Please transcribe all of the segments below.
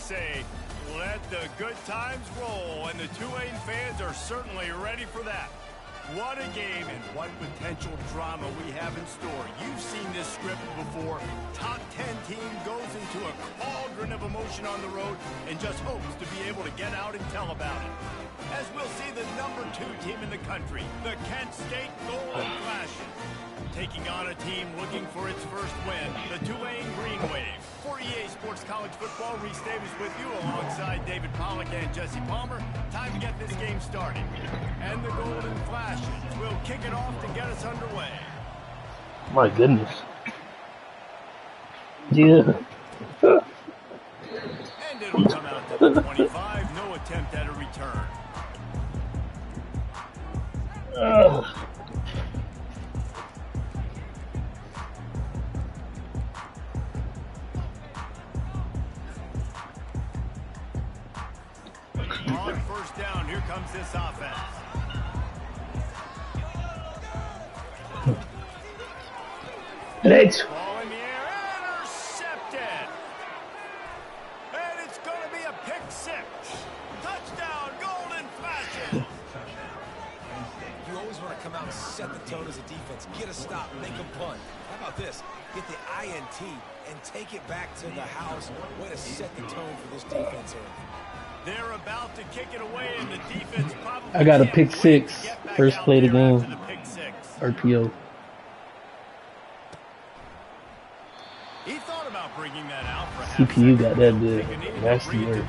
say, let the good times roll, and the Tulane fans are certainly ready for that. What a game and what potential drama we have in store. You've seen this script before. Top 10 team goes into a cauldron of emotion on the road and just hopes to be able to get out and tell about it. As we'll see the number 2 team in the country, the Kent State Golden Flashes, taking on a team looking for its first win, the Tulane Green Wave. For EA Sports College Football, Reese Davis with you alongside David Pollack and Jesse Palmer. Time to get this game started. And the Golden Flashes will kick it off to get us underway. My goodness. Yeah. And it'll come out to the 25. No attempt at a return. On first down, here comes this offense. Right. Ball in the air, intercepted. And it's going to be a pick 6. Touchdown, Golden Flashes. You always want to come out and set the tone as a defense. Get a stop, make a punt. How about this? Get the INT and take it back to the house. Way to set the tone for this defense here. They're about to kick it away, and the defense probably I got a pick 6. First play of the game. RPO. He thought about bringing that out for CPU got that good. Nasty work.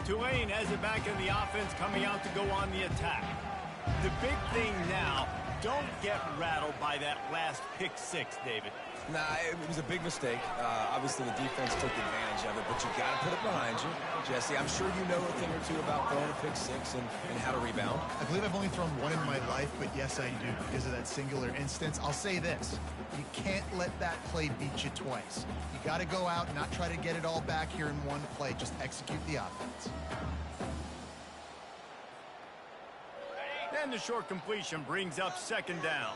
Tulane has it back in the offense, coming out to go on the attack. The big thing now, don't get rattled by that last pick 6, David. Nah, it was a big mistake. Obviously, the defense took advantage of it, but you got to put it behind you. Jesse, I'm sure you know a thing or two about throwing a pick 6 and how to rebound. I believe I've only thrown one in my life, but yes, I do because of that singular instance. I'll say this. You can't let that play beat you twice. You got to go out and not try to get it all back here in one play. Just execute the offense. And the short completion brings up second down.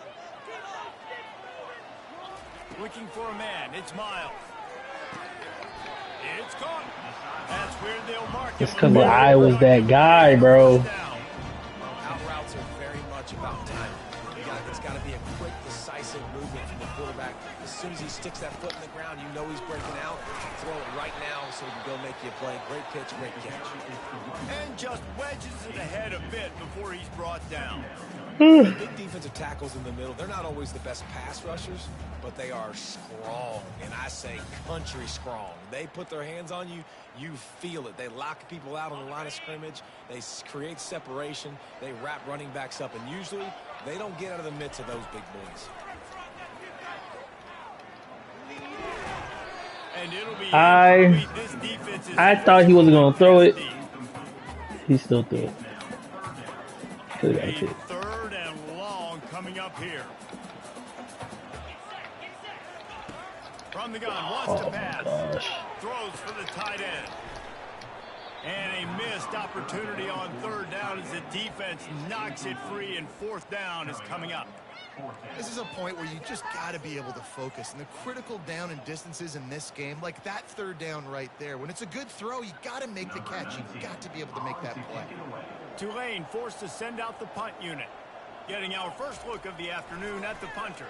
Looking for a man. It's Miles. It's caught. That's where they'll mark him. It's because I was that guy, bro. Out routes are very much about timing. It's got to be a quick, decisive movement from the quarterback. As soon as he sticks that foot in the ground, you know he's breaking out. Throw it right now so he can go make you a play. Great pitch, great catch. And just wedges it ahead a bit before he's brought down. Big defensive tackles in the middle, they're not always the best pass rushers, but they are strong, and I say country strong. They put their hands on you, you feel it. They lock people out on the line of scrimmage. They create separation. They wrap running backs up, and usually they don't get out of the midst of those big boys. And it'll be I thought he wasn't going to throw it. He still threw it. Third and long coming up here. From the gun, wants to pass. Gosh. Throws for the tight end. And a missed opportunity on third down as the defense knocks it free, and fourth down is coming up. This is a point where you just got to be able to focus. And the critical down and distances in this game, like that third down right there, when it's a good throw, you got to make the catch. You've got to be able to make that play. Tulane forced to send out the punt unit. Getting our first look of the afternoon at the punter.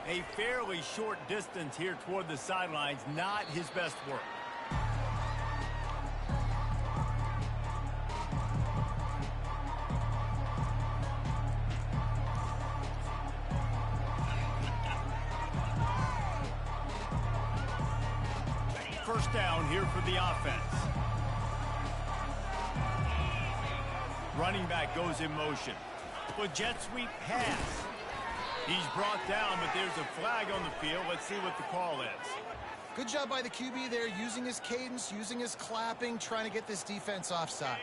A fairly short distance here toward the sidelines, not his best work. First down here for the offense. Running back goes in motion. Well, jet sweep pass. He's brought down, but there's a flag on the field. Let's see what the call is. Good job by the QB there, using his cadence, using his clapping, trying to get this defense offside.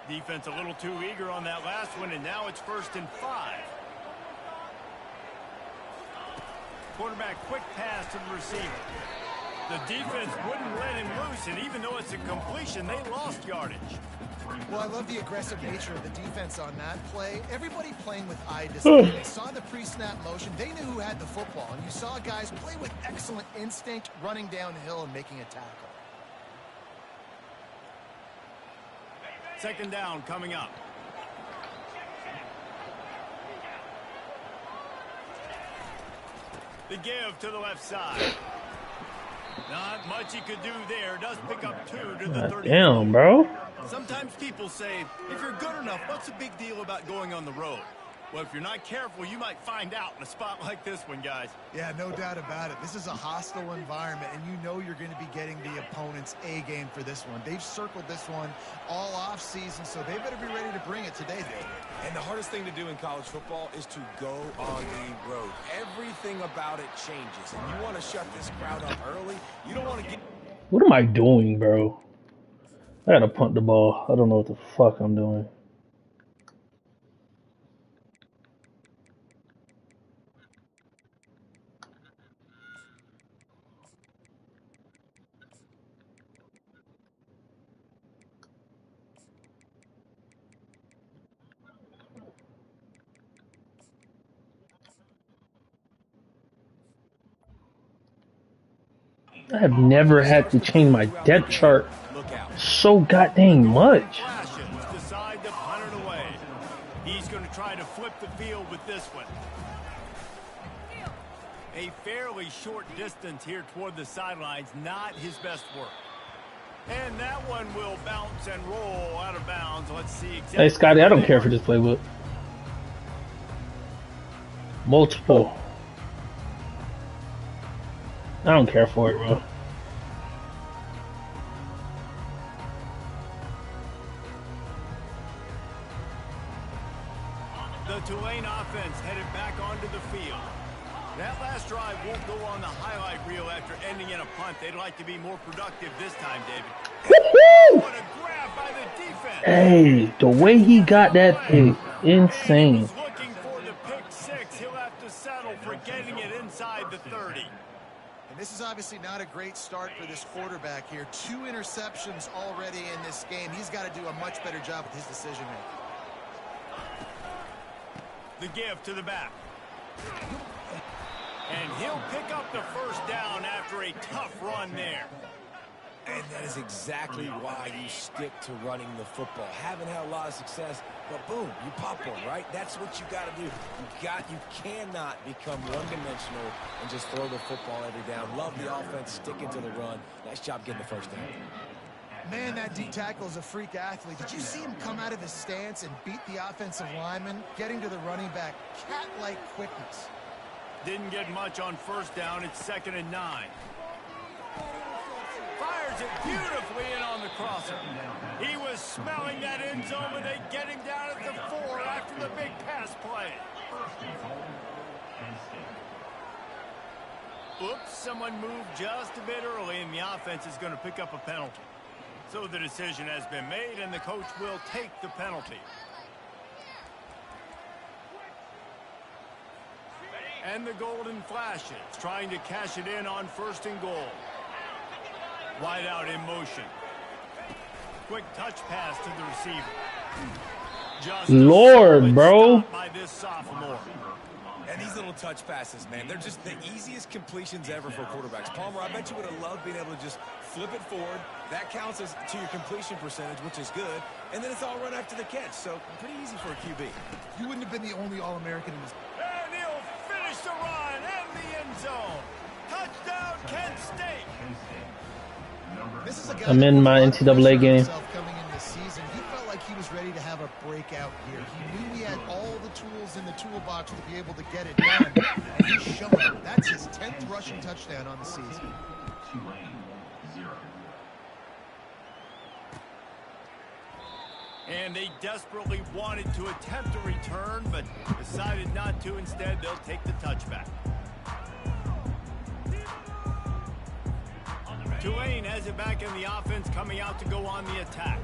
Defense a little too eager on that last one, and now it's 1st and 5. Quarterback quick pass to the receiver. The defense wouldn't let him loose, and even though it's a completion, they lost yardage. Well, I love the aggressive nature of the defense on that play. Everybody playing with eye discipline. They saw the pre-snap motion. They knew who had the football, and you saw guys play with excellent instinct, running downhill and making a tackle. 2nd down coming up. The give to the left side. Not much he could do there. Does pick up 2 to the 30. Damn, bro. Sometimes people say, if you're good enough, what's the big deal about going on the road? Well, if you're not careful, you might find out in a spot like this one, guys. Yeah, no doubt about it. This is a hostile environment, and you know you're going to be getting the opponent's A game for this one. They've circled this one all off season, so they better be ready to bring it today, Dave. And the hardest thing to do in college football is to go on the road. Everything about it changes, and you want to shut this crowd up early. You don't want to get... What am I doing, bro? I gotta punt the ball. I don't know what the fuck I'm doing. I have never had to change my depth chart so goddamn much. Decide to punt it away. He's going to try to flip the field with this one. A fairly short distance here toward the sidelines, not his best work. And that one will bounce and roll out of bounds. Let's see exactly. Hey, Scotty, I don't care for this playbook. Multiple. I don't care for it, bro. The Tulane offense headed back onto the field. That last drive won't go on the highlight reel after ending in a punt. They'd like to be more productive this time, David. What a grab by the defense. Hey, the way he got that pick, insane. Looking for the pick 6. He'll have to settle for getting it inside the 30. And this is obviously not a great start for this quarterback here. 2 interceptions already in this game. He's got to do a much better job with his decision-making. The give to the back. And he'll pick up the 1st down after a tough run there. And that is exactly why you stick to running the football. Haven't had a lot of success, but boom, you pop one, right? That's what you got to do. You cannot become one-dimensional and just throw the football every down. Love the offense, sticking to the run. Nice job getting the 1st down. Man, that D tackle is a freak athlete. Did you see him come out of his stance and beat the offensive lineman, getting to the running back? Cat-like quickness. Didn't get much on 1st down. It's 2nd and 9. Fires it beautifully in on the crosser. He was smelling that end zone when they get him down at the 4 after the big pass play. Oops, someone moved just a bit early, and the offense is going to pick up a penalty. So the decision has been made, and the coach will take the penalty. And the golden flashes, trying to cash it in on 1st and goal. Wide out in motion. Quick touch pass to the receiver. Just Lord, bro. By this sophomore. And these little touch passes, man, they're just the easiest completions ever for quarterbacks. Palmer, I bet you would have loved being able to just flip it forward. That counts as to your completion percentage, which is good. And then it's all run after the catch, so pretty easy for a QB. You wouldn't have been the only All-American in this. And he'll finish the run and the end zone. Touchdown, Kent State. This is a guy I'm in my NCAA game. Coming in this season, he felt like he was ready to have a breakout year. He knew he had all the tools in the toolbox to be able to get it done, and he's shown it. That's his 10th rushing touchdown on the season. And they desperately wanted to attempt a return, but decided not to. Instead, they'll take the touchback. Tulane has it back in the offense, coming out to go on the attack.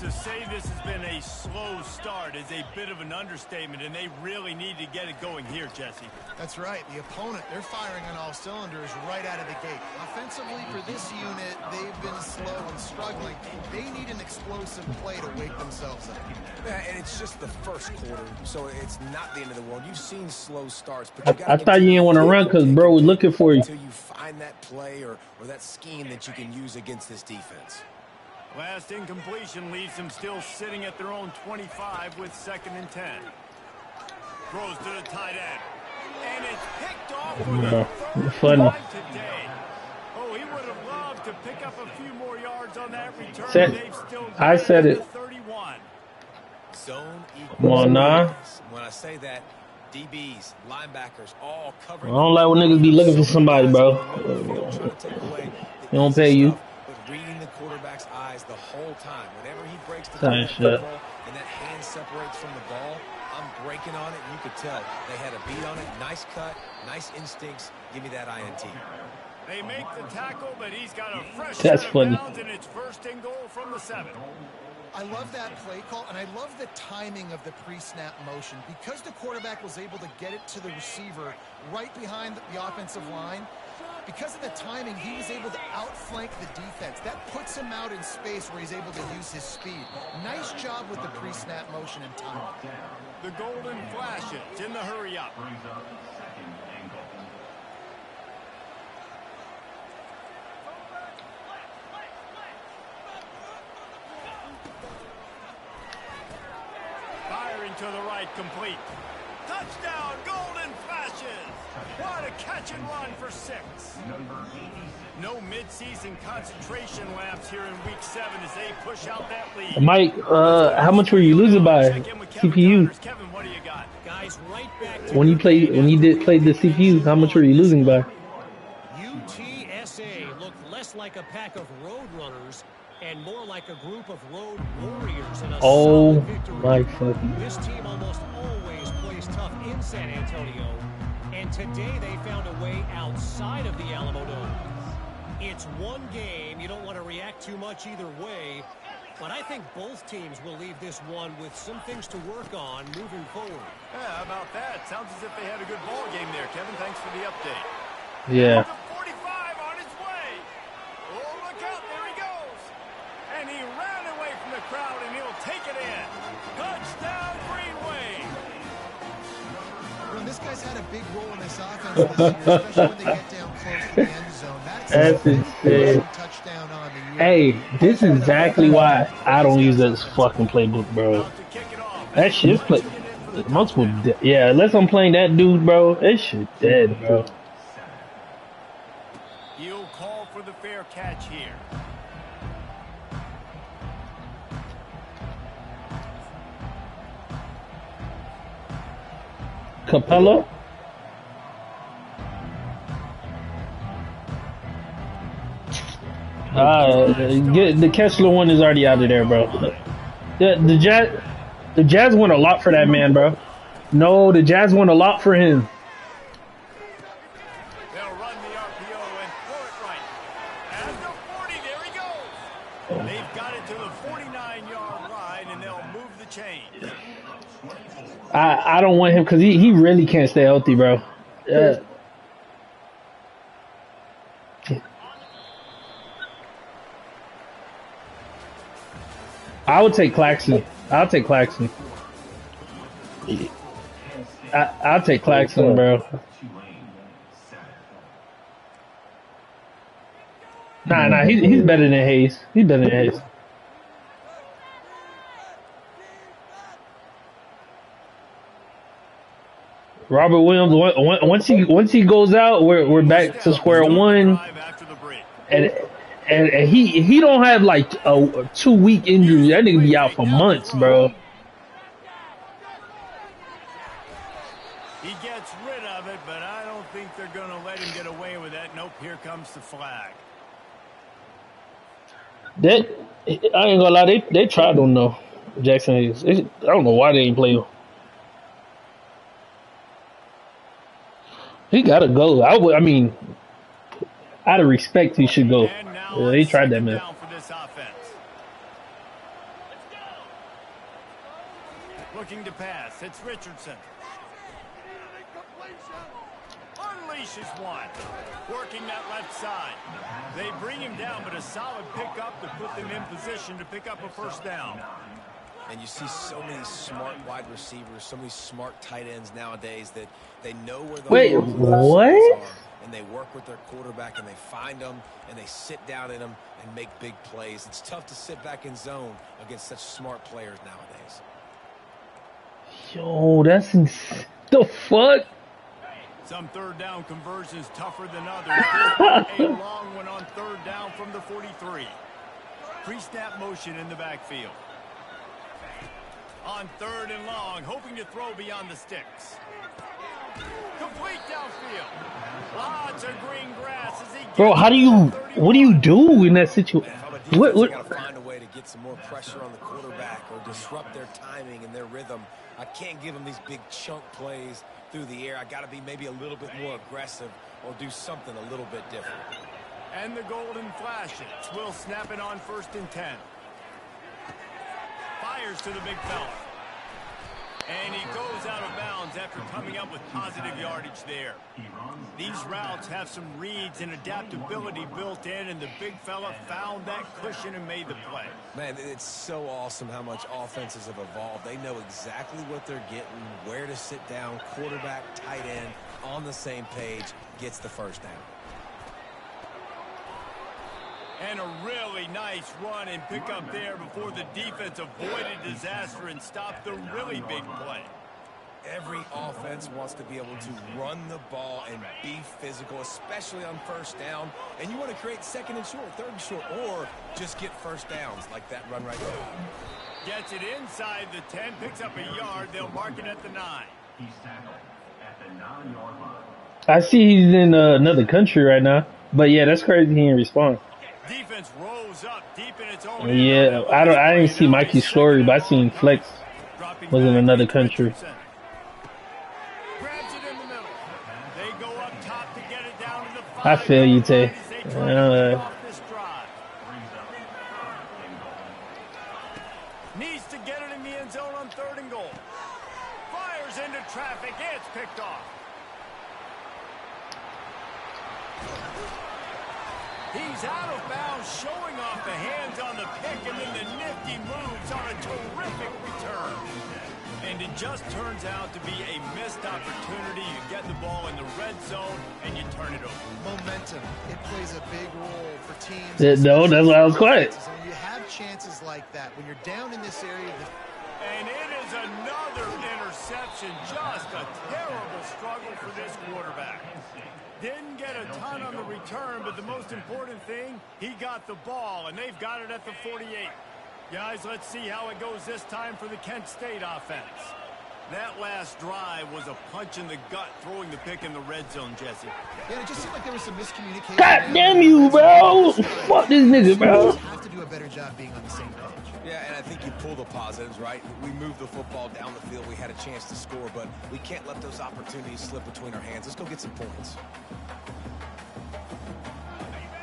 To say this has been a slow start is a bit of an understatement, and they really need to get it going here, Jesse. That's right. The opponent, they're firing on all cylinders right out of the gate. Offensively, for this unit, they've been slow and struggling. They need an explosive play to wake themselves up. Yeah, and it's just the first quarter, so it's not the end of the world. You've seen slow starts, but you I thought you didn't want to run because bro was looking for you. Until you find that play or that scheme that you can use against this defense. Last incompletion leaves them still sitting at their own 25 with 2nd and 10. Throws to the tight end. And it's picked off for the third time today. Oh, he would have loved to pick up a few more yards on that return. They've still got I said it. 31. Zone Come on, nah. When I say that, DBs, linebackers, all I covering. don't like when niggas be looking for somebody, bro. They don't pay you. Reading the quarterback's eyes the whole time. Whenever he breaks the Same shit. ball and that hand separates from the ball, I'm breaking on it, and you could tell they had a beat on it. Nice cut, nice instincts. Give me that INT. They make the tackle, but he's got a fresh That's set of funny. bounds, and it's 1st and goal from the 7. I love that play call, and I love the timing of the pre-snap motion. Because the quarterback was able to get it to the receiver right behind the offensive line, because of the timing, he was able to outflank the defense. That puts him out in space where he's able to use his speed. Nice job with the pre-snap motion and timing. The golden flashes in the hurry up. Firing to the right, complete. Touchdown, golden flashes. What a catch and run for 6. No midseason concentration laps here in week 7 as they push out that lead. Mike, how much were you losing by CPU? Kevin, what do you got? Guys, right back to When you play the CPU, how much were you losing by? UTSA looked less like a pack of road runners and more like a group of road warriors in a solid victory. My fucking. This team almost always plays tough in San Antonio, and today they found a way outside of the Alamo Dome. It's one game. You don't want to react too much either way, but I think both teams will leave this one with some things to work on moving forward. Yeah, how about that? Sounds as if they had a good ball game there, Kevin. Thanks for the update. Yeah. 45 on his way. Oh, look out. There he goes. And he ran away from the crowd, and he'll take it in. Touchdown, Greenway. Well, this guy's had a big role in this offense this year, especially when they get down close to the end zone. That's insane. Touchdown on the year. Hey, this is exactly why I don't use this fucking playbook, bro. That shit's play multiple. Yeah, unless I'm playing that dude, bro, that shit dead, bro. He'll call for the fair catch here. Capella. The Kessler one is already out of there, bro. The Jazz won a lot for that man, bro. No, the Jazz won a lot for him. They'll run the RPO and throw it right. At the 40, there he goes. They've got it to the 49-yard line, and they'll move the chain. I don't want him because he really can't stay healthy, bro. I would take Claxton. I'll take Claxton. I'll take Claxton, bro. Nah, he's better than Hayes. He's better than Hayes. Robert Williams. Once he goes out, we're back to square one. And he don't have like a 2-week injury. That nigga be out for months, bro. He gets rid of it, but I don't think they're going to let him get away with that. Nope, here comes the flag. I ain't gonna lie, they tried on though. Jackson Hayes. I don't know why they ain't play him. He gotta go. I mean, out of respect, he should go. Yeah, they tried that, man. looking to pass. It's Richardson. Unleashes one. Working that left side. They bring him down, but a solid pickup to put them in position to pick up a first down. And you see so many smart wide receivers, so many smart tight ends nowadays that they know where the Wait, what? are, and they work with their quarterback, and they find them, and they sit down in them and make big plays. It's tough to sit back in zone against such smart players nowadays. Yo, that's the fuck? Some third down conversions tougher than others. This one, a long one on third down from the 43. Pre-snap motion in the backfield. On third and long, hoping to throw beyond the sticks. Complete downfield. Lots of green grass as he gets. Bro, what do you do in that situation? What? Got to find a way to get some more pressure on the quarterback or disrupt their timing and their rhythm. I can't give them these big chunk plays through the air. I got to be maybe a little bit more aggressive or do something a little bit different. And the golden flashes. Will snap it on 1st and 10. Fires to the big fella. And he goes out of bounds after coming up with positive yardage there. These routes have some reads and adaptability built in, and the big fella found that cushion and made the play. Man, it's so awesome how much offenses have evolved. They know exactly what they're getting, where to sit down, quarterback, tight end, on the same page, gets the first down. And a really nice run and pick up there before the defense avoided disaster and stopped the really big play. Every offense wants to be able to run the ball and be physical, especially on first down. And you want to create 2nd and short, 3rd and short, or just get first downs like that run right there. Gets it inside the 10, picks up a yard. They'll mark it at the 9. He's tackled at the 9-yard line. I see he's in another country right now. But yeah, that's crazy he didn't respond. Defense rolls up deep in its own. Yeah, I didn't see Mikey's story, but I seen Flex was in another country. Grabs it in the middle. They go up top to get it down to the 5. I feel you, Tay. Needs to get it in the end zone on 3rd and goal. Fires into traffic. It's picked off. He's out of bounds, showing off the hands on the pick, and then the nifty moves on a terrific return. And it just turns out to be a missed opportunity. You get the ball in the red zone, and you turn it over. Momentum. It plays a big role for teams. No, that's why I was quiet. And you have chances like that when you're down in this area. And it is another interception. Just a terrible struggle for this quarterback. Didn't get a ton on the return, but the most important thing, he got the ball, and they've got it at the 48. Guys, let's see how it goes this time for the Kent State offense. That last drive was a punch in the gut, throwing the pick in the red zone, Jesse. Yeah, it just seemed like there was some miscommunication. God damn you, bro! Fuck this nigga, bro. You have to do a better job being on the same page. Yeah, and I think you pull the positives, right? We moved the football down the field. We had a chance to score, but we can't let those opportunities slip between our hands. Let's go get some points.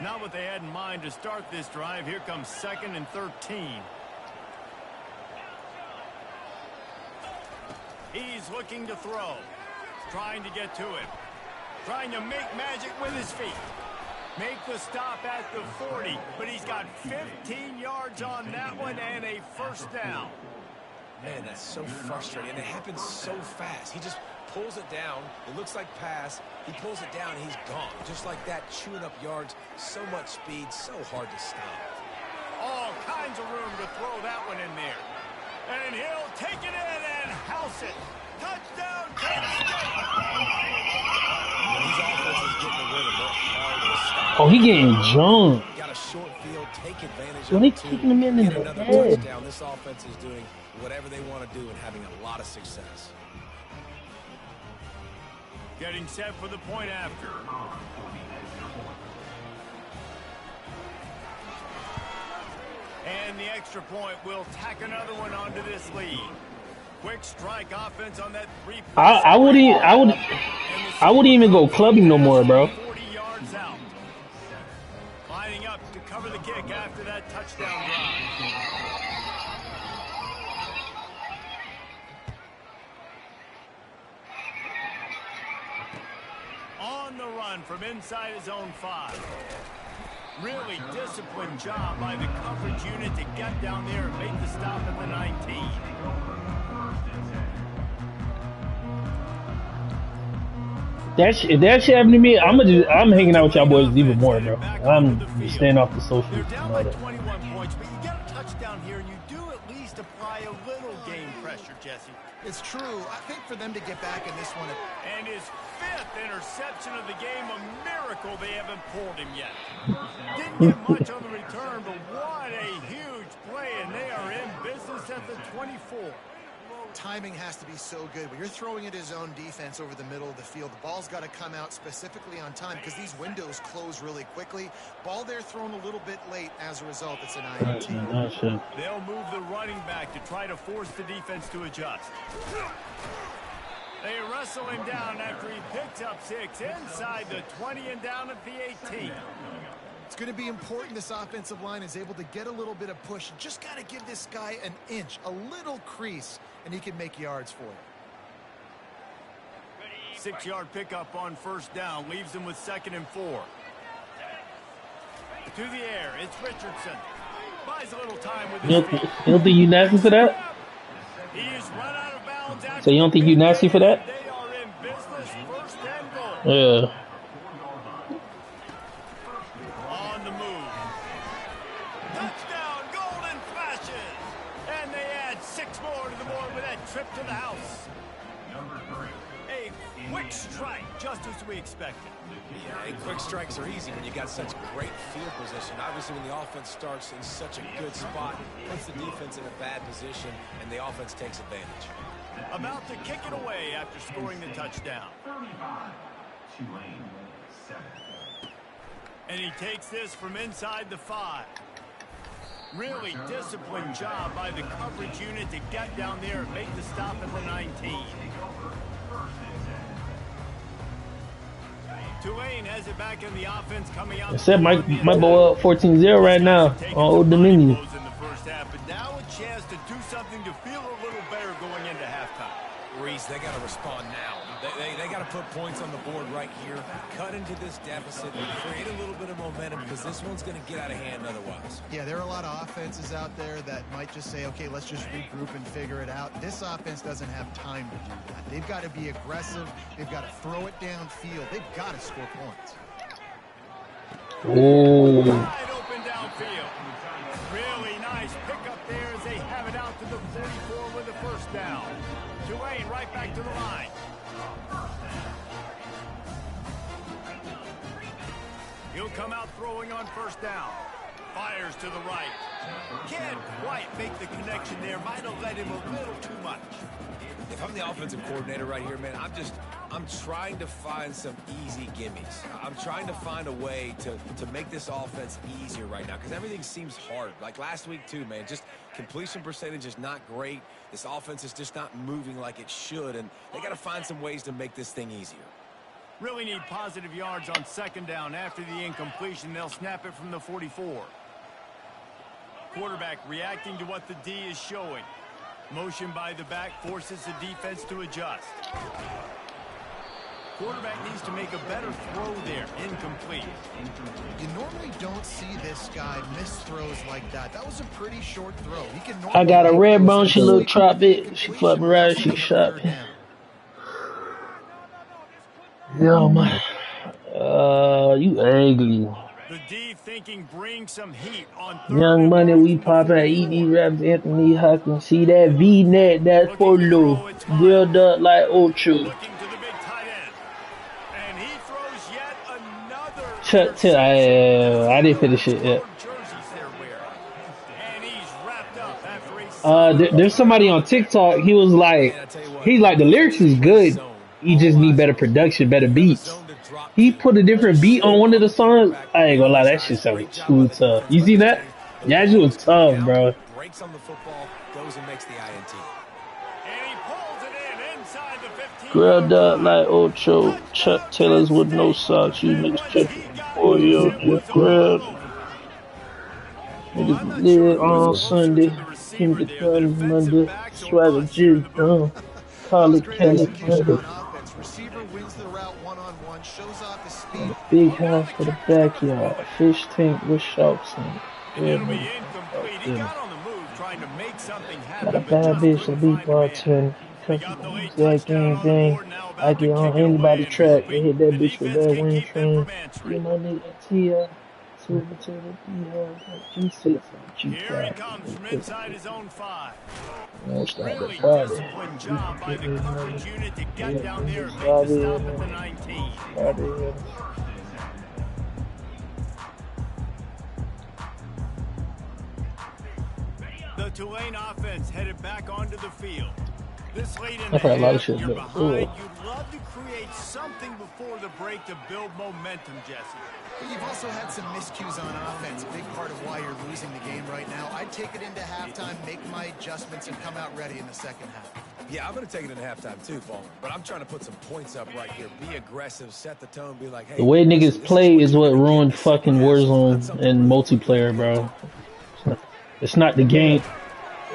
Not what they had in mind to start this drive. Here comes 2nd and 13. He's looking to throw. Trying to get to it. Trying to make magic with his feet. Make the stop at the 40, but he's got 15 yards on that one and a first down. Man, that's so frustrating, and it happens so fast. He just pulls it down. It looks like pass. He pulls it down, and he's gone. Just like that, chewing up yards. So much speed, so hard to stop. All kinds of room to throw that one in there. And he'll take it in and house it. Touchdown, Kent State! These offenses getting the rhythm. They're hard to stop. Oh, he getting jumped. Got a short field, take advantage Yo, of they it, too. taking him in Get the another head. touchdown. This offense is doing whatever they want to do and having a lot of success. Getting set for the point after. And the extra point will tack another one onto this lead. Quick strike offense on that 3. I wouldn't even go clubbing no more, bro. 40 yards out. Lining up to cover the kick after that touchdown drive. On the run from inside his own 5. Really disciplined job by the coverage unit to get down there and make the stop at the 19. If that shit happened to me, I'm hanging out with y'all boys even more, bro. I'm staying off the socials. You're down by 21 points, but you get a touchdown here, and you do at least apply a little game pressure, Jesse. It's true. I think for them to get back in this one. And his 5th interception of the game, a miracle they haven't pulled him yet. Didn't get much on the return, but what a huge play, and they are in business at the 24. Timing has to be so good. When you're throwing at his own defense over the middle of the field, the ball's got to come out specifically on time because these windows close really quickly. Ball there thrown a little bit late. As a result, it's an INT. They'll move the running back to try to force the defense to adjust. They wrestle him down after he picks up 6 inside the 20 and down at the 18. It's going to be important this offensive line is able to get a little bit of push. Just got to give this guy an inch, a little crease, and he can make yards for you. 6-yard pickup on 1st down. Leaves them with 2nd and 4. To the air, it's Richardson. Buys a little time with his feet. You don't think you nasty for that? He is run out of bounds. So you don't think you nasty for that? They are in business. 1st and goal. Yeah. On the move. Touchdown, golden flashes. And they add 6 more to the board with that trip to the house. A quick strike, just as we expected. Yeah, quick strikes are easy when you got such great field position. Obviously, when the offense starts in such a good spot, puts the defense in a bad position, and the offense takes advantage. About to kick it away after scoring the touchdown. 35, Tulane 7. And he takes this from inside the 5. Really disciplined job by the coverage unit to get down there and make the stop at the 19. Tulane has it back in the offense coming out. Except my boy up 14-0 right now on Old Dominion. In the first half, but now a chance to do something to feel a little better going into halftime. Reese, they got to respond now. They got to put points on the board right here, cut into this deficit, and create a little bit of momentum because this one's going to get out of hand otherwise. Yeah, there are a lot of offenses out there that might just say, okay, let's just regroup and figure it out. This offense doesn't have time to do that. They've got to be aggressive. They've got to throw it downfield. They've got to score points. Oh. Wide open downfield. Really nice pickup there as they have it out to the 44 with the 1st down. Tulane right back to the line. He'll come out throwing on 1st down. Fires to the right. Can't quite make the connection there. Might have led him a little too much. If I'm the offensive coordinator right here, man, I'm trying to find some easy gimmies. I'm trying to find a way to make this offense easier right now because everything seems hard. Like last week too, man, just completion percentage is not great. This offense is just not moving like it should, and they got to find some ways to make this thing easier. Really need positive yards on 2nd down. After the incompletion, they'll snap it from the 44. Quarterback reacting to what the D is showing. Motion by the back forces the defense to adjust. Quarterback needs to make a better throw there. Incomplete. You normally don't see this guy miss throws like that. That was a pretty short throw. He can I got a red bone. She little trap it. She fucked me right. She shot me. Yo, man. You ugly. The D thinking bring some heat on Young Money, we pop at ED Raps, Anthony Hopkins. See that V-net, that's polo. Grilled up like Ocho. Looking to the big tight end. And he throws yet another. Chuck, I didn't finish it yet. And he's wrapped up after a there's somebody on TikTok. He was like, the lyrics is good. You just need better production, better beats. He put a different beat on one of the songs. I ain't gonna lie, that shit sounded too tough. You see that? Yeah, that shit was tough, bro. Breaks on the football, goes and makes the INT. And he pulls it in inside the 15. Grilled up like Ocho. Chuck Taylors with no socks. You niggas tripping. Oh, yo, just grilled. Niggas live on Sunday. Kim the Monday. Swagger G. Call it Kelly. Receiver wins the route one-on-one, shows off his speed. Big house for the backyard. Fish tank with sharks in it. And it'll be incomplete. He got on the move trying to make something Got a happen, but bad just bitch, a couldn't beat find a man. bartender. They got the late That touchdown gang on the gang. board, now I about to get on kick it away anybody and track. moving. They hit that The bitch with defense that can wind keep them train. from answering. You my nigga Tia. Silver to the G6 on Here he G5. comes from inside his own 5. That's not the Really Friday. disciplined job by the coverage unit to get down there and make the Friday, stop at the 19. Friday. The Tulane offense headed back onto the field. This late in I've the heard a lot of half, shit, you're but behind. ooh. You'd love to create something before the break to build momentum, Jesse. But you've also had some miscues on offense, big part of why you're losing the game right now. I'd take it into halftime, make my adjustments, and come out ready in the second half. Yeah, I'm going to take it into halftime too, Paul. But I'm trying to put some points up right here. Be aggressive, set the tone, be like, hey. The way niggas play is what ruined get. fucking Warzone and multiplayer, bro. It's not the game.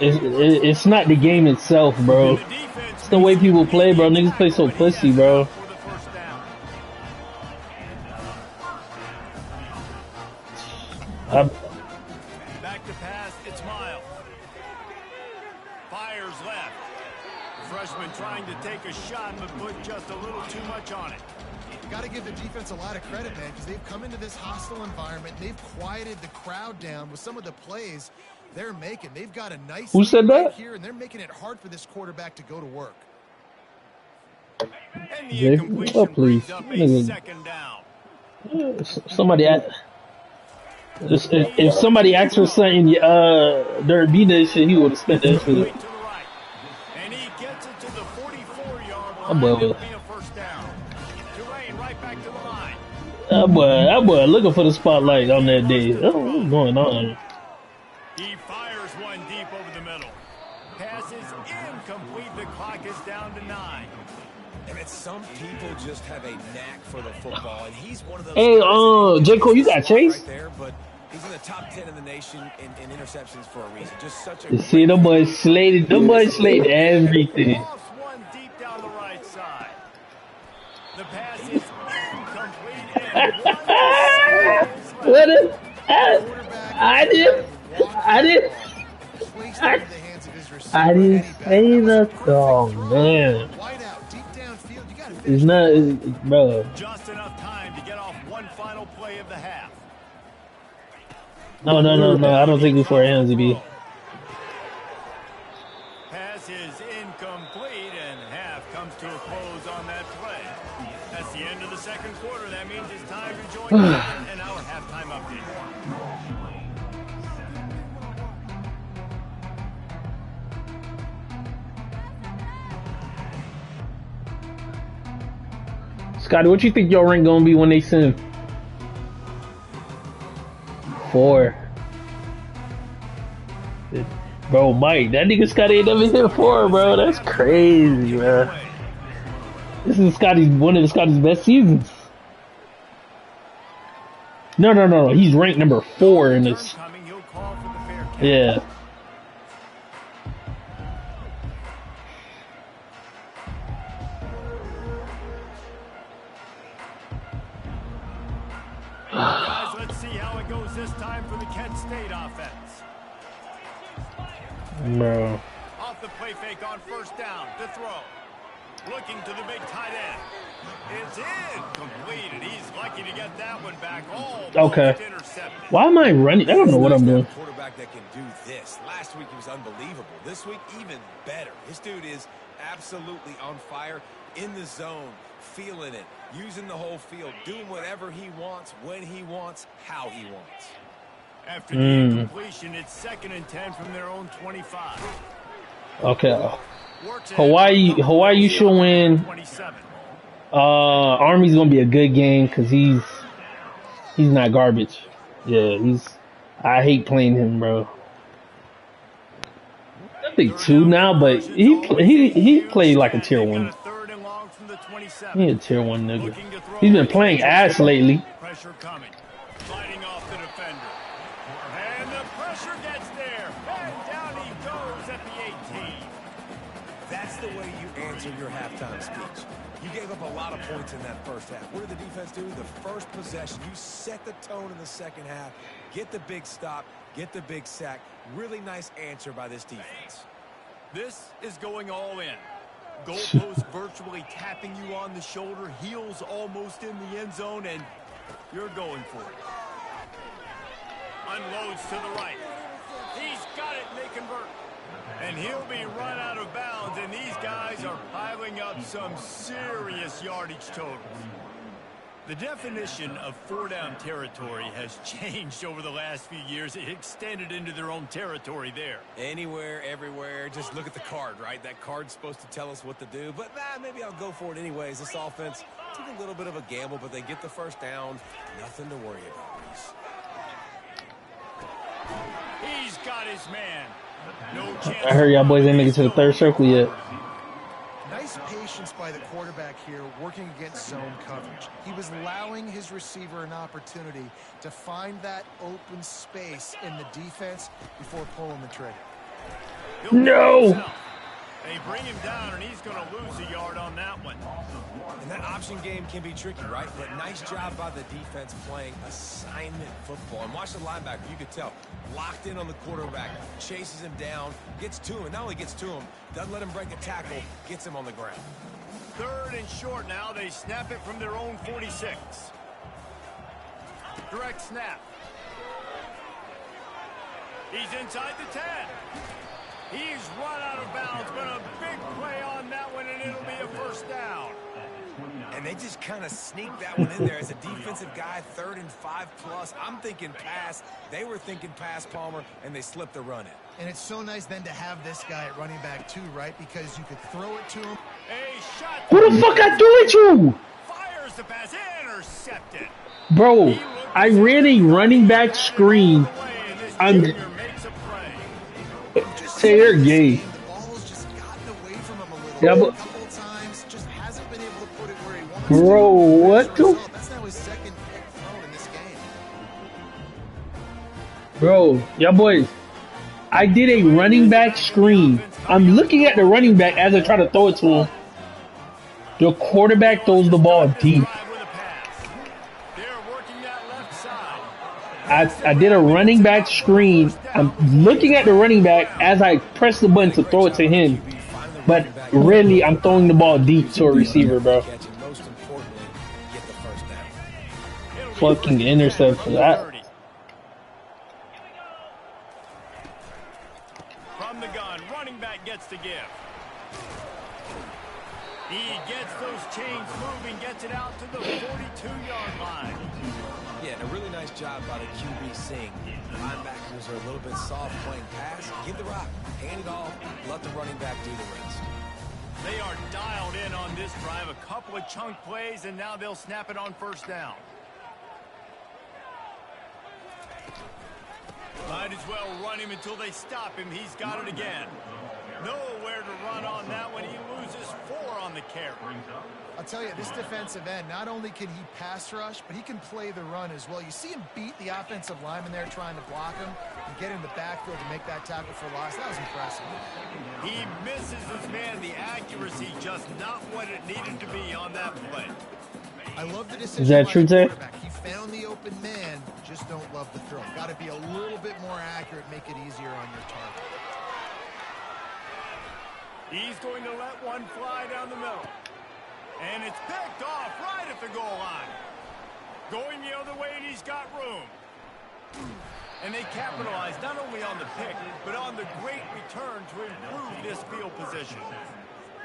It's not the game itself, bro. It's the way people play, bro. Niggas play so pussy, bro. Back to pass, it's Miles. Fires left. Freshman trying to take a shot, but put just a little too much on it. Got to give the defense a lot of credit, man, because they've come into this hostile environment. They've quieted the crowd down with some of the plays they're making. They've got a nice Who said lead that? here, and they're making it hard for this quarterback to go to work. And the Jake, incompletion oh, please. brings up a second down. Somebody if somebody asked for something during B-Day shit, he would have spent that shit. To the right. And he gets it to the 44-yard line. boy It'll was- be a first down. Tulane right back to the line. That boy looking for the spotlight on that day. Oh, what's going on? He fires one deep over the middle. Pass is incomplete. The clock is down to 9. And it's some people just have a knack for the football, and he's one of those. Hey, guys J. Cole, you got Chase? right there, but he's in the top 10 in the nation in interceptions for a reason. Just such a. You see, them boys slated everything. Lost one deep down the right side. The pass is incomplete. And What is I didn't Placed into the hands of his receiver. I didn't Any better? say That was that. Oh man, wide out, deep downfield. You got to it's finish. not, bro. just enough time to get off one final play of the half. No. I don't think it's for hands, B. Pass is incomplete, and half comes to a close on that play. That's the end of the second quarter. That means it's time to join and our halftime update. Scotty, what you think your rank gonna be when they send 4? Bro, Mike, that nigga Scotty ain't never hit 4, bro. That's crazy, man. This is one of Scotty's best seasons. No. He's ranked number 4 in this. Coming, he'll call for the fair catch. Yeah. Guys, let's see how it goes this time for the Kent State offense. Bro. Off the play fake on first down to throw. Looking to the big tight end. It's incomplete, and he's lucky to get that one back. Okay. Intercepted. Why am I running? I don't know what I'm doing. Quarterback that can do this. Last week he was unbelievable. This week even better. This dude is absolutely on fire, in the zone, feeling it, using the whole field, doing whatever he wants, when he wants, how he wants. After the incompletion, it's 2nd and 10 from their own 25. Okay. Hawaii should win. 27. Army's gonna be a good game because he's not garbage. Yeah, I hate playing him, bro. I think 2 now, but he played like a tier 1. He a tier 1 nigga. He's been playing ass lately. Pressure coming. Sliding off the defender. And the pressure gets there. And down he goes at the 18. That's the way you answer your halftime speech. You gave up a lot of points in that first half. What did the defense do? The first possession, you set the tone in the second half. Get the big stop, get the big sack. Really nice answer by this defense. This is going all in. Goalpost virtually tapping you on the shoulder, heels almost in the end zone, and you're going for it. Unloads to the right. He's got it, and they convert. And he'll be run out of bounds, and these guys are piling up some serious yardage totals. The definition of four-down territory has changed over the last few years. It extended into their own territory there. Anywhere, everywhere, just look at the card, right? That card's supposed to tell us what to do, but maybe I'll go for it anyways. This offense took a little bit of a gamble, but they get the first down. Nothing to worry about, Reese. He's got his man. No chance. I heard y'all boys didn't make it to the third circle yet. Nice patience by the quarterback here, working against zone coverage. He was allowing his receiver an opportunity to find that open space in the defense before pulling the trigger. No! They bring him down, and he's going to lose a yard on that one. And that option game can be tricky, right? But nice job by the defense playing assignment football. And watch the linebacker. You could tell. Locked in on the quarterback. Chases him down. Gets to him. And not only gets to him, doesn't let him break a tackle. Gets him on the ground. Third and short now. They snap it from their own 46. Direct snap. He's inside the 10. He's run out of bounds, but a big play on that one, and it'll be a first down. And they just kind of sneaked that one in there as a defensive guy, 3rd and 5+. I'm thinking pass. They were thinking pass, Palmer, and they slipped the run in. And it's so nice then to have this guy at running back too, right? Because you could throw it to him. A shot. Who the fuck I do it to? Fires the pass, intercepted. Bro, I ran a running back screen. I'm say they're gay. The ball's just gotten away from him a little. Yeah, A but couple times, just hasn't been able to put it where he wants bro, what the? That's now his second pick thrown in this game. Bro, y'all boys, I did a running back screen. I'm looking at the running back as I try to throw it to him. The quarterback throws the ball deep. I did a running back screen. I'm looking at the running back as I press the button to throw it to him. But really, I'm throwing the ball deep to a receiver, bro. Fucking intercept for that. From the gun, running back gets to give. He gets those chains moving, gets it out to the 42-yard line. Yeah, and a really nice job by the QB seeing. Linebackers are a little bit soft playing pass. Give the rock, hand it off, let the running back do the rest. They are dialed in on this drive. A couple of chunk plays, and now they'll snap it on first down. Might as well run him until they stop him. He's got it again. Nowhere to run on that one. He loses 4 on the carry. I'll tell you, this defensive end, not only can he pass rush, but he can play the run as well. You see him beat the offensive lineman there trying to block him and get in the backfield to make that tackle for loss. That was impressive. He misses his man. The accuracy just not what it needed to be on that play. I love the decision. Is that true, Jay? He found the open man, just don't love the throw. Got to be a little bit more accurate, make it easier on your target. He's going to let one fly down the middle. And it's picked off right at the goal line. Going the other way, and he's got room. And they capitalize not only on the pick, but on the great return to improve this field position.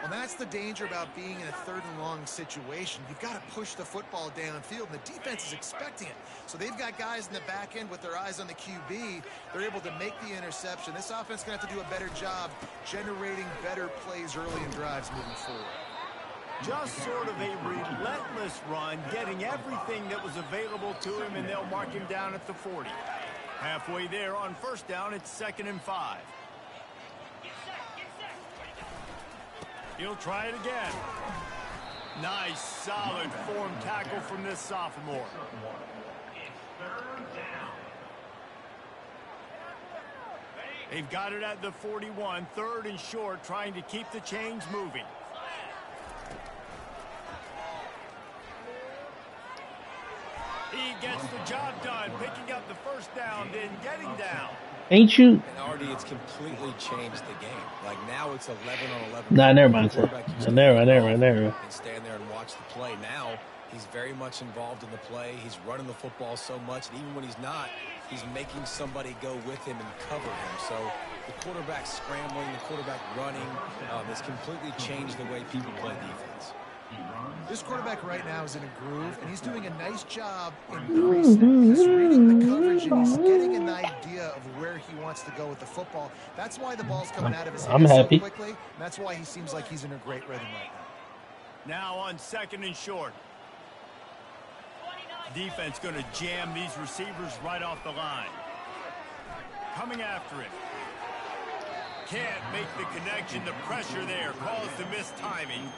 Well, that's the danger about being in a 3rd and long situation. You've got to push the football downfield, and the defense is expecting it. So they've got guys in the back end with their eyes on the QB. They're able to make the interception. This offense is going to have to do a better job generating better plays early in drives moving forward. Just sort of a relentless run, getting everything that was available to him, and they'll mark him down at the 40. Halfway there on first down, it's 2nd and 5. He'll try it again. Nice, solid form tackle from this sophomore. They've got it at the 41, 3rd and short, trying to keep the chains moving. gets the job done, picking up the first down, then getting down. Ain't you? And RD, it's completely changed the game. Like now it's 11 on 11. Nah, never mind. Never mind. And stand there and watch the play. Now he's very much involved in the play. He's running the football so much, and even when he's not, he's making somebody go with him and cover him. So the quarterback scrambling, the quarterback running has completely changed the way people play defense. This quarterback right now is in a groove, and he's doing a nice job increasing. He's reading the coverage, and he's getting an idea of where he wants to go with the football. That's why the ball's coming out of his hands so quickly, and that's why he seems like he's in a great rhythm right now. Now on 2nd and short. Defense going to jam these receivers right off the line. Coming after it. Can't make the connection. The pressure there caused the missed timing.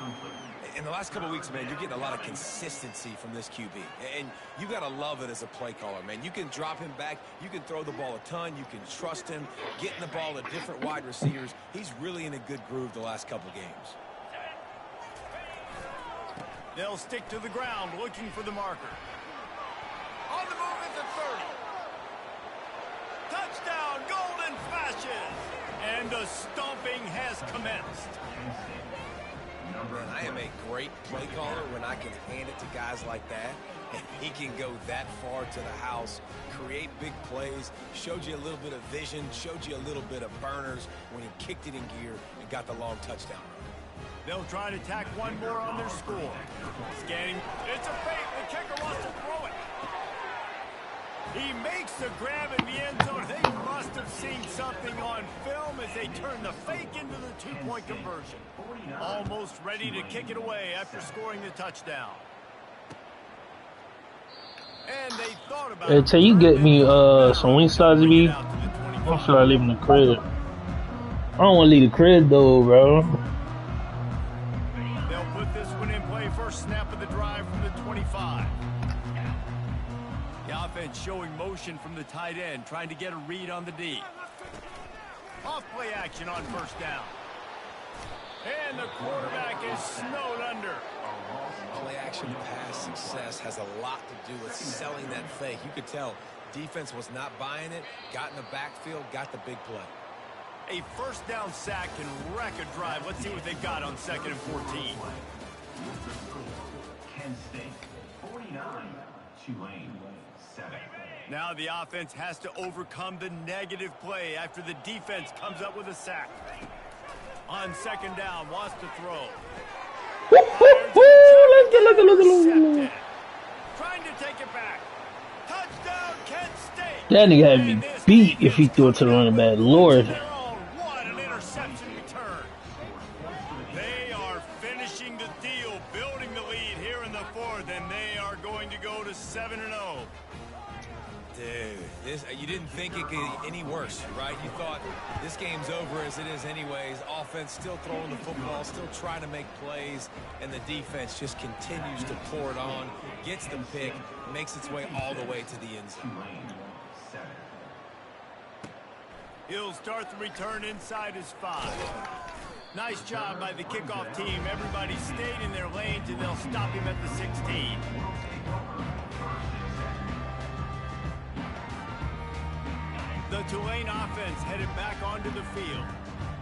In the last couple of weeks, man, you're getting a lot of consistency from this QB. And you got to love it as a play caller, man. You can drop him back. You can throw the ball a ton. You can trust him. Getting the ball to different wide receivers. He's really in a good groove the last couple games. They'll stick to the ground looking for the marker. On the move at the 30. Touchdown, Golden Flashes. And the stomping has commenced. Man, I am a great play caller when I can hand it to guys like that. And he can go that far to the house, create big plays, showed you a little bit of vision, showed you a little bit of burners when he kicked it in gear and got the long touchdown. They'll try to tack one more on their score. Scanning. It's a fake. The kicker wants to throw it. He makes the grab in the end zone. They must have seen something on film as they turn the fake into the two-point conversion. Almost ready to kick it away after scoring the touchdown. And they thought about Hey, Tay, you get me some Wingstop GB? Or should I leave in the crib? I don't want to leave the crib though, bro. They'll put this one in play. First snap of the drive from the 25. The offense showing motion from the tight end, trying to get a read on the D. Off play action on first down. And the quarterback is snowed under. Play action pass success has a lot to do with selling that fake. You could tell defense was not buying it, got in the backfield, got the big play. A first down sack can wreck a drive. Let's see what they got on 2nd and 14. Kent State 49, Tulane 7. Now the offense has to overcome the negative play after the defense comes up with a sack. On 2nd down, wants to throw. Look. Trying to take it back. Touchdown, Kent State. That nigga had me beat if he threw it to the running back. Lord. What an interception return. They are finishing the deal, building the lead here in the 4th, and they are going to go to 7-0. Dude, you didn't think it could get any worse, right? You thought this game's over as it is anyways. Offense still throwing the football, still trying to make plays, and the defense just continues to pour it on, gets the pick, makes its way all the way to the end zone. He'll start the return inside his 5. Nice job by the kickoff team. Everybody stayed in their lanes, and they'll stop him at the 16. The Tulane offense headed back onto the field.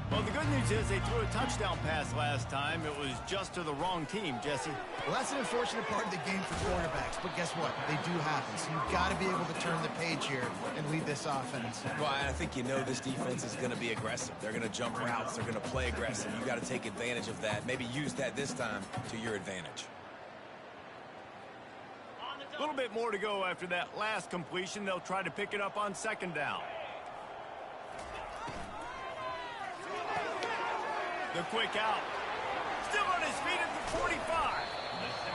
Well, the good news is they threw a touchdown pass last time. It was just to the wrong team, Jesse. Well, that's an unfortunate part of the game for quarterbacks, but guess what? They do happen. So you've got to be able to turn the page here and lead this offense. Well, I think you know this defense is going to be aggressive. They're going to jump routes. They're going to play aggressive. You've got to take advantage of that. Maybe use that this time to your advantage. A little bit more to go after that last completion. They'll try to pick it up on 2nd down. The quick out. Still on his feet at the 45.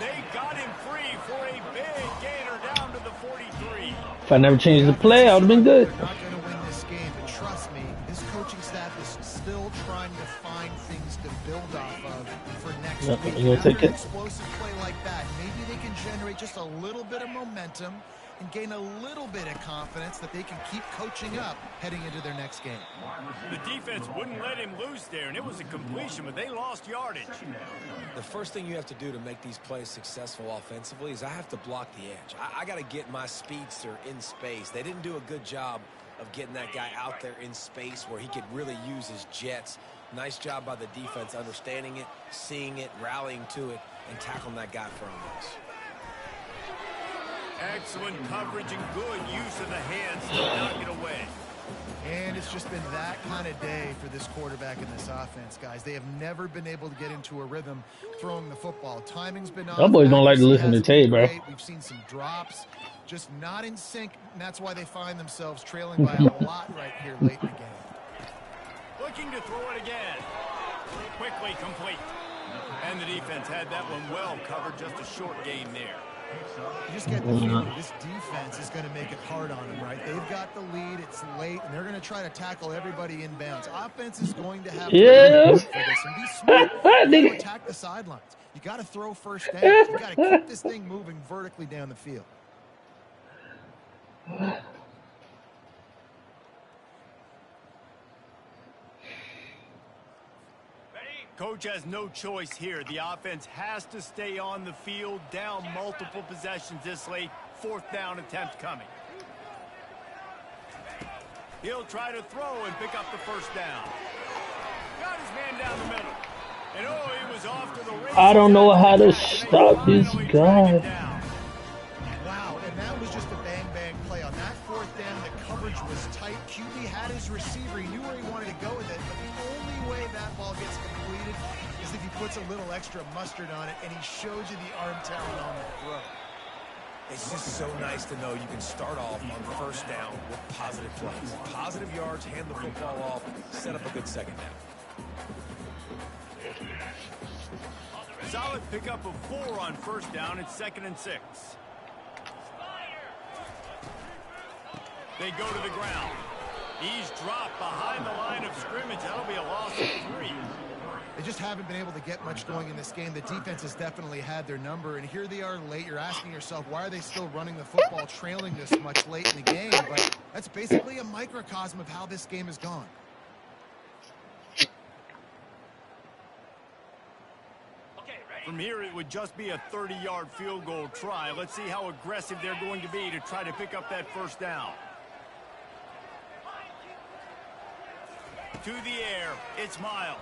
They got him free for a big gainer down to the 43. If I never changed the play, I would have been good. They're not going to win this game, but trust me, this coaching staff is still trying to find things to build off of for next week. You gonna take After an it? explosive play like that, maybe they can generate just a little bit of momentum and gain a little bit of confidence that they can keep coaching up heading into their next game. The defense wouldn't let him loose there, and it was a completion, but they lost yardage. The first thing you have to do to make these plays successful offensively is I have to block the edge. I got to get my speedster in space. They didn't do a good job of getting that guy out there in space where he could really use his jets. Nice job by the defense understanding it, seeing it, rallying to it, and tackling that guy for a loss. Excellent coverage and good use of the hands to knock it away. And it's just been that kind of day for this quarterback in this offense, guys. They have never been able to get into a rhythm throwing the football. Timing's been off. Y'all boys don't like to listen to Tay, bro. We've seen some drops, just not in sync, and that's why they find themselves trailing by a lot right here late in the game. Looking to throw it again. Quickly complete. And the defense had that one well covered, just a short gain there. You just get the feeling this defense is going to make it hard on them, right? They've got the lead, it's late, and they're going to try to tackle everybody inbounds. Offense is going to have to for this and be smart. You got to attack the sidelines. You got to throw first down. You got to keep this thing moving vertically down the field. Coach has no choice here. The offense has to stay on the field, down multiple possessions this late. Fourth down attempt coming. He'll try to throw and pick up the first down. Got his man down the middle. And oh, he was off to the races. I don't know how to stop this guy. Wow, and that was just a bang-bang play. On that fourth down, the coverage was tight. QB had his receiver. He knew where he wanted to go with it, but the only way that ball gets completed is if he puts a little extra mustard on it, and he shows you the arm talent on the throw. It's just so nice to know you can start off on first down with positive plays. Positive yards, hand the football off, set up a good second down. Solid pickup of 4 on first down. It's 2nd and 6. They go to the ground. He's dropped behind the line of scrimmage. That'll be a loss of 3. They just haven't been able to get much going in this game. The defense has definitely had their number, and here they are late. You're asking yourself, why are they still running the football, trailing this much late in the game? But that's basically a microcosm of how this game has gone. From here, it would just be a 30-yard field goal try. Let's see how aggressive they're going to be to try to pick up that first down. To the air, it's Miles.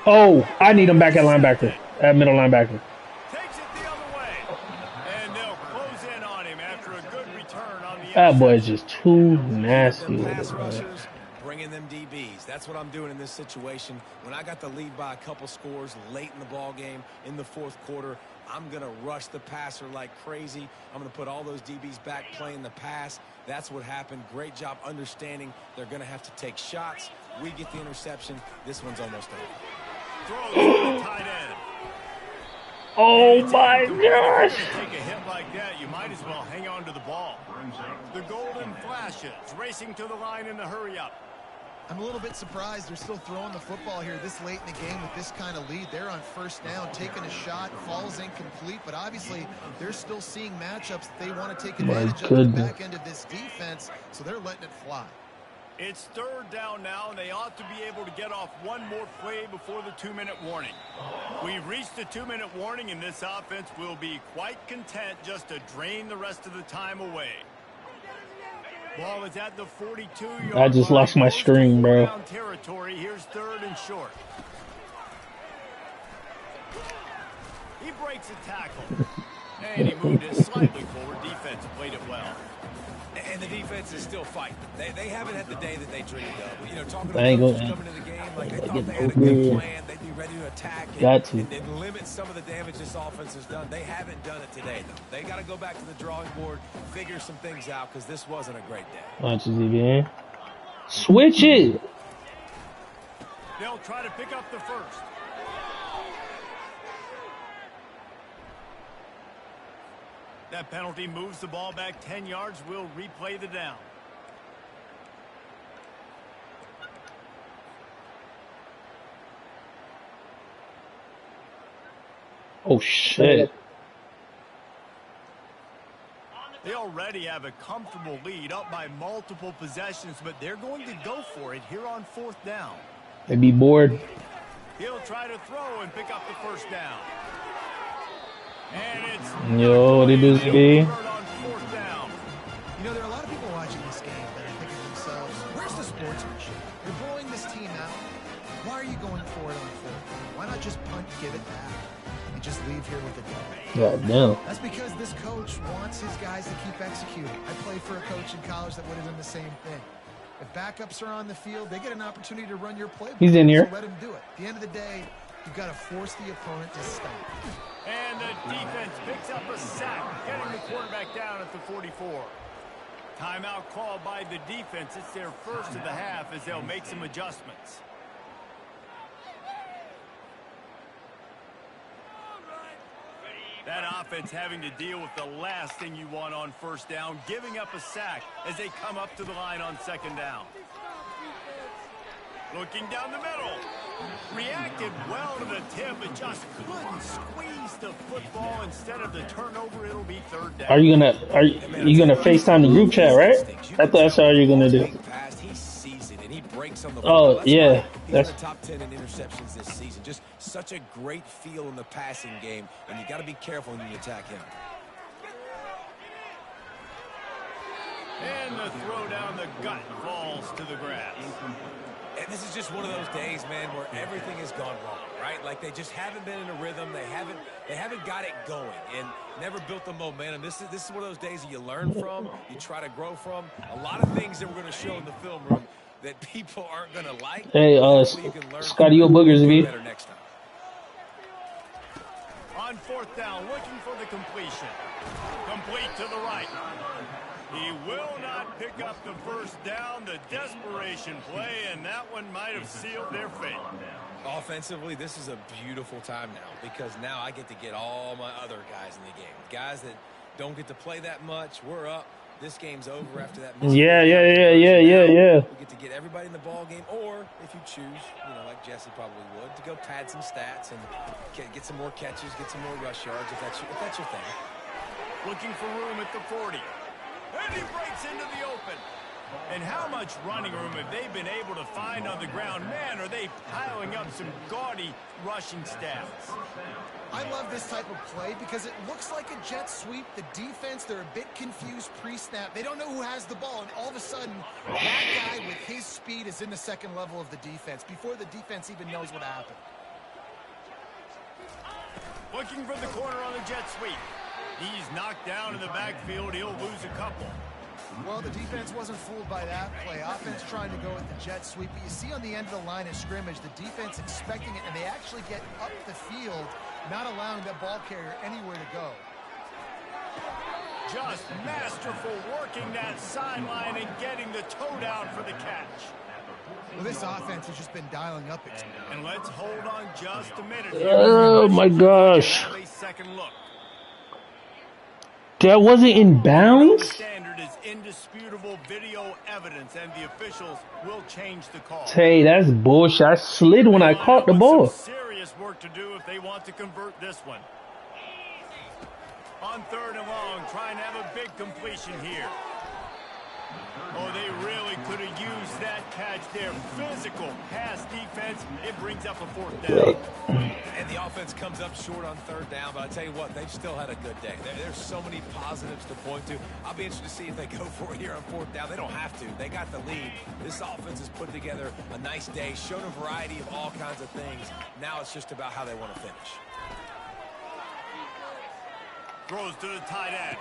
Oh, I need him back at linebacker, at middle linebacker. Takes it the other way. And they'll close in on him after a good return on the That boy is just too nasty with Pass it, man. rushers, bringing them DBs. That's what I'm doing in this situation. When I got the lead by a couple scores late in the ball game, in the fourth quarter, I'm going to rush the passer like crazy. I'm going to put all those DBs back playing the pass. That's what happened. Great job understanding they're going to have to take shots. We get the interception. This one's almost over. Throws to the tight end. Oh my gosh! Take a hit like that, you might as well hang on to the ball. The golden flashes racing to the line in the hurry up. I'm a little bit surprised they're still throwing the football here this late in the game with this kind of lead. They're on first down, taking a shot, falls incomplete, but obviously they're still seeing matchups that they want to take advantage of at the back end of this defense, so they're letting it fly. It's third down now, and they ought to be able to get off one more play before the 2-minute warning. We've reached the 2-minute warning, and this offense will be quite content just to drain the rest of the time away. Ball is at the 42-yard line. I just lost my screen, bro. Territory. Here's 3rd and short. He breaks a tackle. And he moved it slightly forward. Defense played it well. And the defense is still fighting. They haven't had the day that they dreamed of. You know, talking to coaches coming into the game, like they thought they had a good plan. They'd be ready to attack and limit some of the damage this offense has done. They haven't done it today, though. They got to go back to the drawing board, figure some things out, because this wasn't a great day. Watch it again. Switch it. They'll try to pick up the first. That penalty moves the ball back 10 yards. We'll replay the down. Oh, shit. They already have a comfortable lead up by multiple possessions, but they're going to go for it here on 4th down. They be bored. He'll try to throw and pick up the 1st down. And it's Yo, they do convert on 4th down. You know, there are a lot of people watching this game that are thinking to themselves, where's the sportsmanship? You're blowing this team out. Why are you going for it on 4th? Why not just punt, give it back, and just leave here with a dub? God damn. That's because this coach wants his guys to keep executing. I played for a coach in college that would have done the same thing. If backups are on the field, they get an opportunity to run your playbook. He's in here. So let him do it. At the end of the day, you've got to force the opponent to stop. And the defense picks up a sack, getting the quarterback down at the 44. Timeout called by the defense. It's their first of the half as they'll make some adjustments. That offense having to deal with the last thing you want on 1st down, giving up a sack as they come up to the line on 2nd down. Looking down the middle. Reacted well to the tip, but just couldn't squeeze the football. Instead of the turnover, it'll be 3rd down. Are you gonna FaceTime the group chat, right? That's all you're gonna do. Oh yeah, that's the top 10 in interceptions this season. Just such a great feel in the passing game, and you got to be careful when you attack him. And the throw down the gut falls to the grass. And this is just one of those days, man, where everything has gone wrong, right? Like they just haven't been in a rhythm. They haven't got it going and never built the momentum. This is one of those days that you learn from, you try to grow from. A lot of things that we're going to show in the film room that people aren't going to like. Hey, Scotty, your boogers, B. Better next time. On 4th down, looking for the completion. Complete to the right. He will not pick up the 1st down. The desperation play, and that one might have sealed their fate. Offensively, this is a beautiful time now because now I get to get all my other guys in the game. Guys that don't get to play that much, we're up. This game's over after that. Yeah. We get to get everybody in the ball game, or if you choose, like Jesse probably would, to go pad some stats and get some more catches, get some more rush yards if that's your thing. Looking for room at the 40. And he breaks into the open. And how much running room have they been able to find on the ground? Man, are they piling up some gaudy rushing stats. I love this type of play because it looks like a jet sweep. The defense, they're a bit confused pre-snap. They don't know who has the ball, and all of a sudden, that guy with his speed is in the 2nd level of the defense before the defense even knows what happened. Looking for the corner on the jet sweep. He's knocked down in the backfield. He'll lose a couple. Well, the defense wasn't fooled by that play. Offense trying to go with the jet sweep. But you see on the end of the line of scrimmage, the defense expecting it, and they actually get up the field, not allowing that ball carrier anywhere to go. Just masterful working that sideline and getting the toe down for the catch. Well, this offense has just been dialing up. And let's hold on just a minute. Oh my gosh. Have a second look. That wasn't in bounds? Standard is indisputable video evidence, and the officials will change the call. Hey, that's bullshit. I slid when I caught the ball. Serious work to do if they want to convert this one. On 3rd and long, trying to have a big completion here. Oh, they really could have used that catch there. Physical pass defense. It brings up a 4th down. And the offense comes up short on 3rd down, but I tell you what, they've still had a good day. There's so many positives to point to. I'll be interested to see if they go for it here on 4th down. They don't have to. They got the lead. This offense has put together a nice day, shown a variety of all kinds of things. Now it's just about how they want to finish. Throws to the tight end.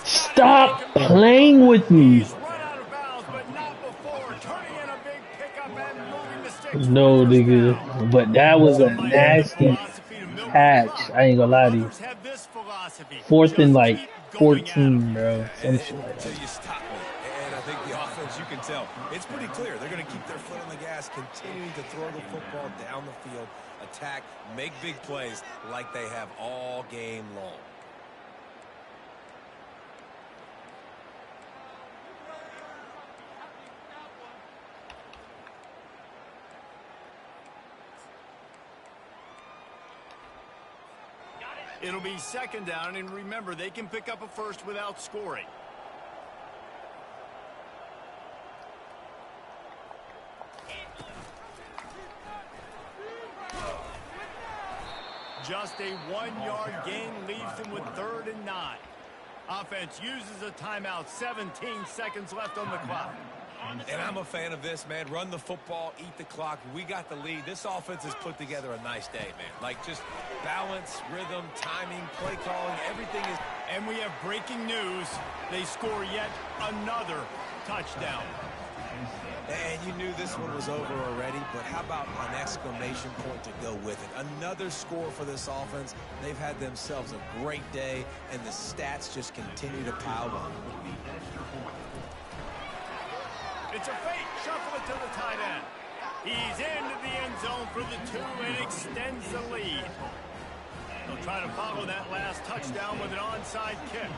Stop playing with me. He's run out of bounds, but not before. Turning in a big pickup and moving the sticks. No, nigga. But that was a nasty catch. I ain't gonna lie to you. 4th and like 14, bro. Some shit like that. Until you stop me. And I think the offense, you can tell, it's pretty clear. They're going to keep their foot on the gas, continuing to throw the football down the field, attack, make big plays like they have all game long. It'll be second down, and remember, they can pick up a first without scoring. Just a 1-yard gain leaves them with 3rd and 9. Offense uses a timeout. 17 seconds left on the clock. And I'm a fan of this, man. Run the football, eat the clock. We got the lead. This offense has put together a nice day, man. Like, just balance, rhythm, timing, play calling, everything is... And we have breaking news. They score yet another touchdown. And you knew this one was over already, but how about an exclamation point to go with it? Another score for this offense. They've had themselves a great day, and the stats just continue to pile on. It's a fake. Shuffle it to the tight end. He's into the end zone for the 2 and extends the lead. They'll try to follow that last touchdown with an onside kick.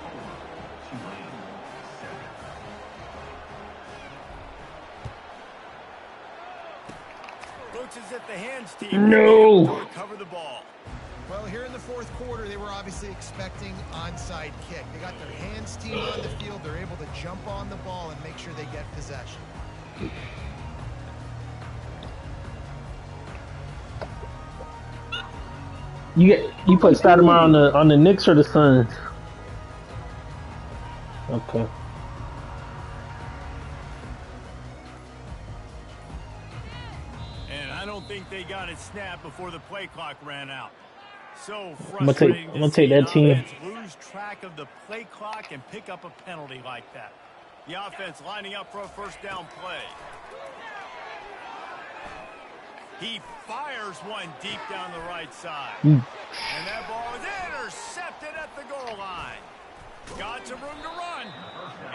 Looks as if the hands team will be able to recover the ball. Well, here in the 4th quarter, they were obviously expecting onside kick. They got their hands team on the field. They're able to jump on the ball and make sure they get possession. You put Stoudemire on the Knicks or the Suns? Okay. And I don't think they got it snapped before the play clock ran out. So I'm gonna take that team. Lose track of the play clock and pick up a penalty like that. The offense lining up for a first down play. He fires one deep down the right side. And that ball is intercepted at the goal line. Got some room to run.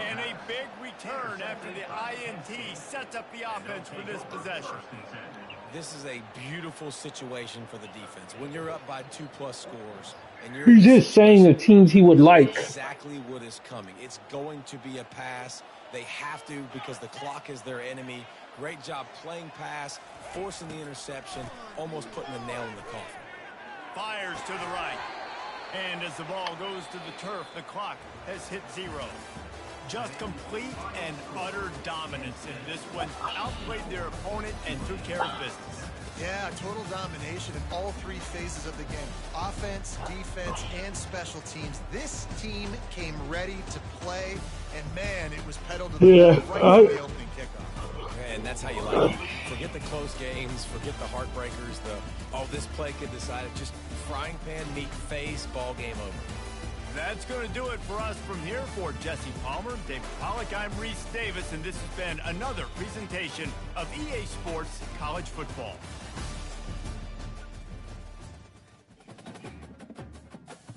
And a big return after the INT sets up the offense for this possession. This is a beautiful situation for the defense. When you're up by 2+ scores, and you're He's just saying the teams he would like. Exactly what is coming. It's going to be a pass. They have to because the clock is their enemy. Great job playing pass, forcing the interception, almost putting a nail in the coffin. Fires to the right. And as the ball goes to the turf, the clock has hit 0. Just complete and utter dominance in this one. Outplayed their opponent and took care of business. Yeah, total domination in all 3 phases of the game. Offense, defense, and special teams. This team came ready to play, and man, it was pedal to the metal right from the opening kickoff. And that's how you like it. Forget the close games, forget the heartbreakers, this play could decide it. Just frying pan, meat face, ball game over. That's going to do it for us from here. For Jesse Palmer, David Pollack, I'm Reese Davis, and this has been another presentation of EA Sports College Football.